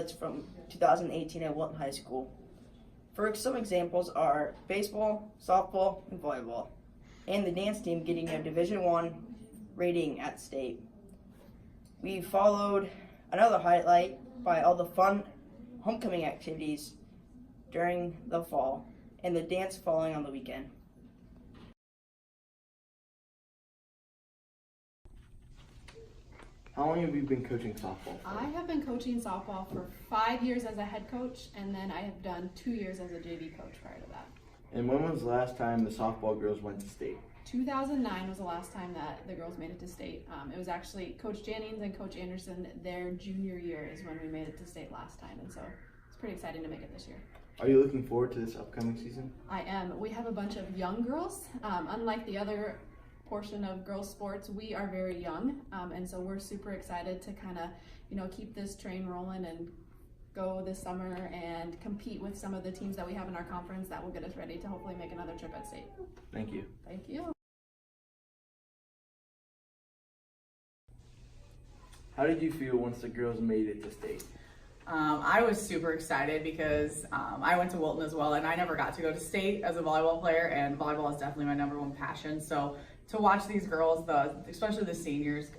highlights from 2018 at Wilton High School. For some examples are baseball, softball, and volleyball, and the dance team getting a Division I rating at state. We followed another highlight by all the fun homecoming activities during the fall and the dance following on the weekend. How long have you been coaching softball for? I have been coaching softball for 5 years as a head coach, and then I have done 2 years as a JV coach prior to that. And when was the last time the softball girls went to state? 2009 was the last time that the girls made it to state. It was actually Coach Jennings and Coach Anderson, their junior year is when we made it to state last time, and so it's pretty exciting to make it this year. Are you looking forward to this upcoming season? I am. We have a bunch of young girls. Unlike the other portion of girls sports, we are very young, and so we're super excited to kind of keep this train rolling and go this summer and compete with some of the teams that we have in our conference that will get us ready to hopefully make another trip at state. Thank you. Thank you. How did you feel once the girls made it to state? I was super excited because I went to Wilton as well, and I never got to go to state as a volleyball player, and volleyball is definitely my #1 passion. So to watch these girls, especially the seniors,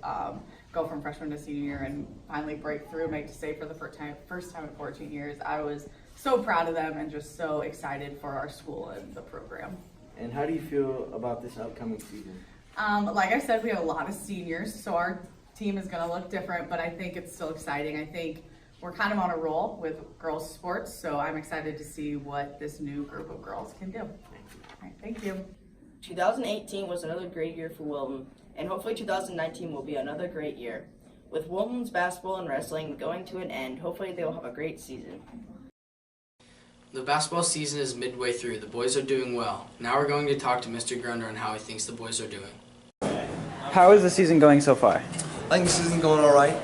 go from freshman to senior year and finally break through, make it to state for the first time in 14 years, I was so proud of them and just so excited for our school and the program. And how do you feel about this upcoming season? Like I said, we have a lot of seniors, so our team is going to look different, but I think it's still exciting. I think we're kind of on a roll with girls sports, so I'm excited to see what this new group of girls can do. All right, thank you. 2018 was another great year for Wilton, and hopefully 2019 will be another great year. With Wilton's basketball and wrestling going to an end, hopefully they will have a great season. The basketball season is midway through. The boys are doing well. Now we're going to talk to Mr. Grunder on how he thinks the boys are doing. How is the season going so far? I think the season's going all right.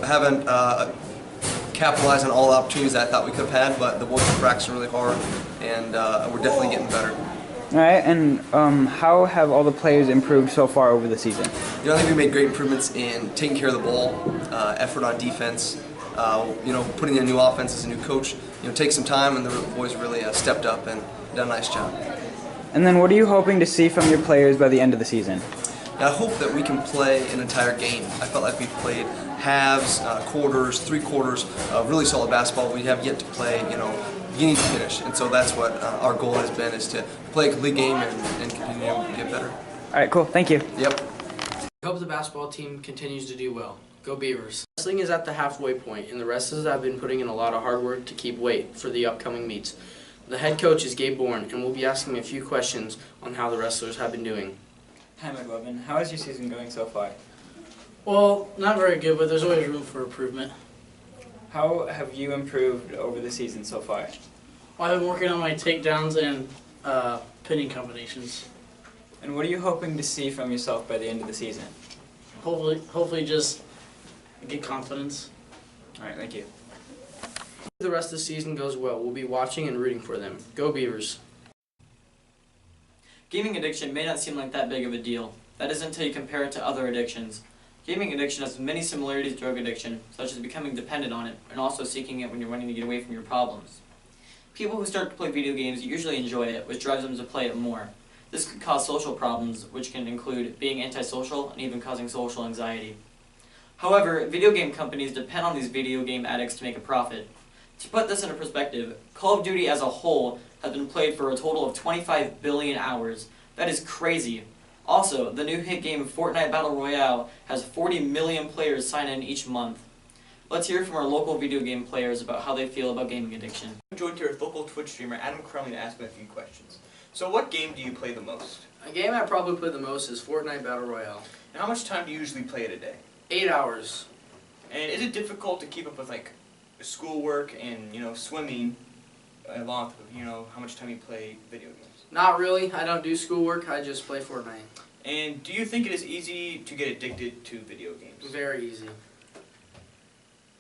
Haven't capitalized on all the opportunities that I thought we could have had, but the boys are practicing really hard, and we're definitely getting better. All right, and how have all the players improved so far over the season? I think we made great improvements in taking care of the ball, effort on defense, putting in a new offense as a new coach. Take some time, and the boys really stepped up and done a nice job. And then what are you hoping to see from your players by the end of the season? I hope that we can play an entire game. I felt like we played halves, quarters, 3 quarters of really solid basketball. We have yet to play, beginning to finish, and so that's what our goal has been, is to play a complete game and continue to get better. All right, cool. Thank you. Yep. I hope the basketball team continues to do well. Go Beavers. Wrestling is at the halfway point, and the wrestlers have been putting in a lot of hard work to keep weight for the upcoming meets. The head coach is Gabe Bourne, and we'll be asking him a few questions on how the wrestlers have been doing. Hi, McLovin. How is your season going so far? Well, not very good, but there's always room for improvement. How have you improved over the season so far? Well, I've been working on my takedowns and pinning combinations. And what are you hoping to see from yourself by the end of the season? Hopefully just get confidence. All right, thank you. If the rest of the season goes well, we'll be watching and rooting for them. Go Beavers. Gaming addiction may not seem like that big of a deal. That is until you compare it to other addictions. Gaming addiction has many similarities to drug addiction, such as becoming dependent on it, and also seeking it when you're wanting to get away from your problems. People who start to play video games usually enjoy it, which drives them to play it more. This could cause social problems, which can include being antisocial and even causing social anxiety. However, video game companies depend on these video game addicts to make a profit. To put this into perspective, Call of Duty as a whole has been played for a total of 25 billion hours. That is crazy. Also, the new hit game Fortnite Battle Royale has 40 million players sign in each month. Let's hear from our local video game players about how they feel about gaming addiction. I'm joined here with local Twitch streamer Adam Crumley to ask him a few questions. So what game do you play the most? A game I probably play the most is Fortnite Battle Royale. And how much time do you usually play it a day? 8 hours. And is it difficult to keep up with schoolwork and swimming along with how much time you play video games? Not really. I don't do schoolwork. I just play Fortnite. And do you think it is easy to get addicted to video games? Very easy.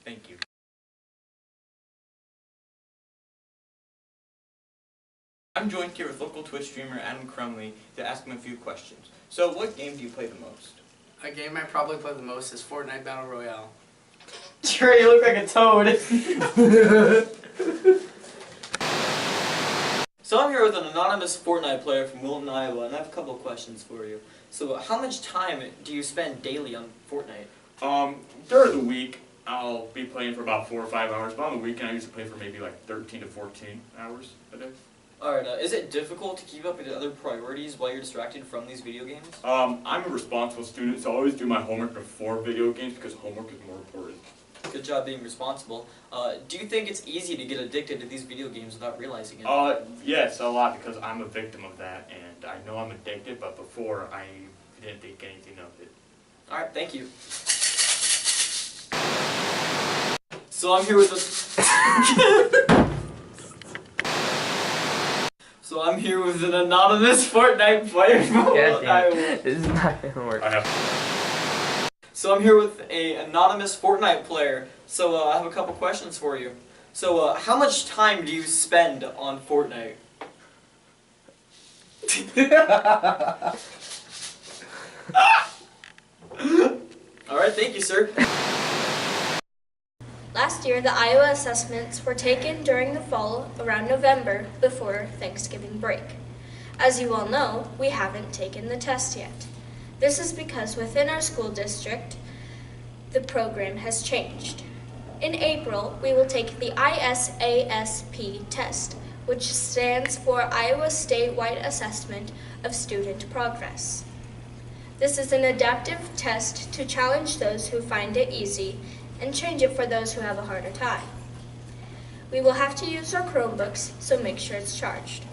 Thank you. I'm joined here with local Twitch streamer Adam Crumley to ask him a few questions. So what game do you play the most? A game I probably play the most is Fortnite Battle Royale. Trey, you look like a toad. So I'm here with an anonymous Fortnite player from Wilton, Iowa, and I have a couple of questions for you. So how much time do you spend daily on Fortnite? During the week, I'll be playing for about 4 or 5 hours, but on the weekend I usually play for maybe like 13 to 14 hours a day. Alright, is it difficult to keep up with other priorities while you're distracted from these video games? I'm a responsible student, so I always do my homework before video games because homework is more important. Good job being responsible. Do you think it's easy to get addicted to these video games without realizing it? Yes, a lot, because I'm a victim of that, and I know I'm addicted, but before I didn't think anything of it. Alright, thank you. So I'm here with an anonymous Fortnite player from Iowa. This is not gonna work. So I'm here with an anonymous Fortnite player. So I have a couple questions for you. So how much time do you spend on Fortnite? Alright, thank you, sir. Last year, the Iowa assessments were taken during the fall around November before Thanksgiving break. As you all know, we haven't taken the test yet. This is because within our school district, the program has changed. In April, we will take the ISASP test, which stands for Iowa Statewide Assessment of Student Progress. This is an adaptive test to challenge those who find it easy and change it for those who have a harder time. We will have to use our Chromebooks, so make sure it's charged.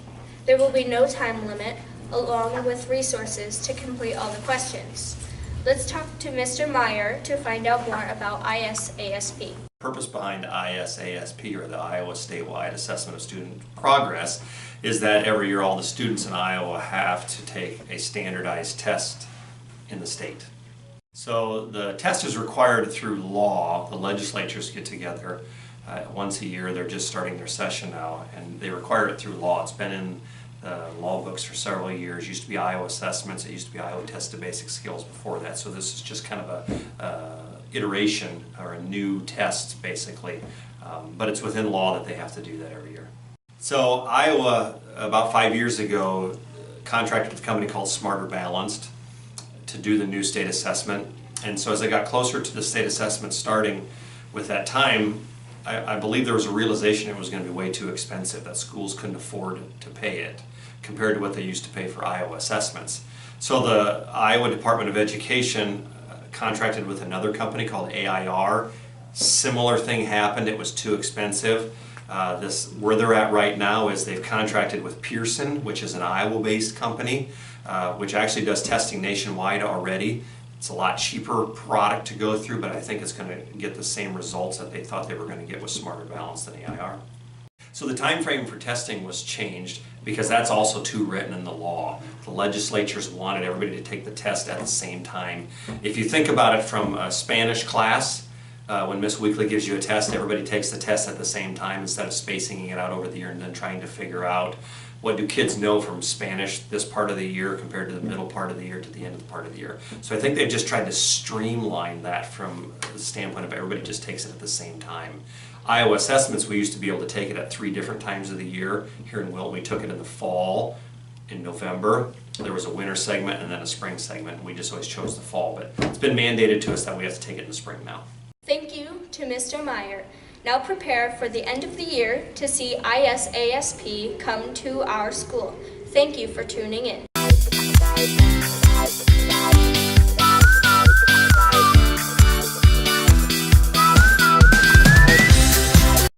There will be no time limit, along with resources to complete all the questions. Let's talk to Mr. Meyer to find out more about ISASP. The purpose behind ISASP, or the Iowa Statewide Assessment of Student Progress, is that every year all the students in Iowa have to take a standardized test in the state. So the test is required through law. The legislatures get together once a year. They're just starting their session now, and they require it through law. It's been in the law books for several years. It used to be Iowa Assessments. It used to be Iowa Test of Basic Skills before that. So this is just kind of a iteration or a new test, basically. But it's within law that they have to do that every year. So Iowa, about 5 years ago, contracted with a company called Smarter Balanced to do the new state assessment. And so as I got closer to the state assessment starting with that time, I believe there was a realization it was going to be way too expensive, that schools couldn't afford to pay it compared to what they used to pay for Iowa assessments. So the Iowa Department of Education contracted with another company called AIR. Similar thing happened, it was too expensive. Where they're at right now is they've contracted with Pearson, which is an Iowa-based company, which actually does testing nationwide already. It's a lot cheaper product to go through, but I think it's going to get the same results that they thought they were going to get with Smarter Balance than AIR. So the time frame for testing was changed because that's also too written in the law. The legislatures wanted everybody to take the test at the same time. If you think about it from a Spanish class, when Miss Weekly gives you a test, everybody takes the test at the same time instead of spacing it out over the year and then trying to figure out what do kids know from Spanish this part of the year compared to the middle part of the year to the end of the part of the year. So I think they've just tried to streamline that from the standpoint of everybody just takes it at the same time. Iowa assessments, we used to be able to take it at 3 different times of the year. Here in Wilton, we took it in the fall, in November. There was a winter segment and then a spring segment. We just always chose the fall, but it's been mandated to us that we have to take it in the spring now. Thank you to Mr. Meyer. Now prepare for the end of the year to see ISASP come to our school. Thank you for tuning in.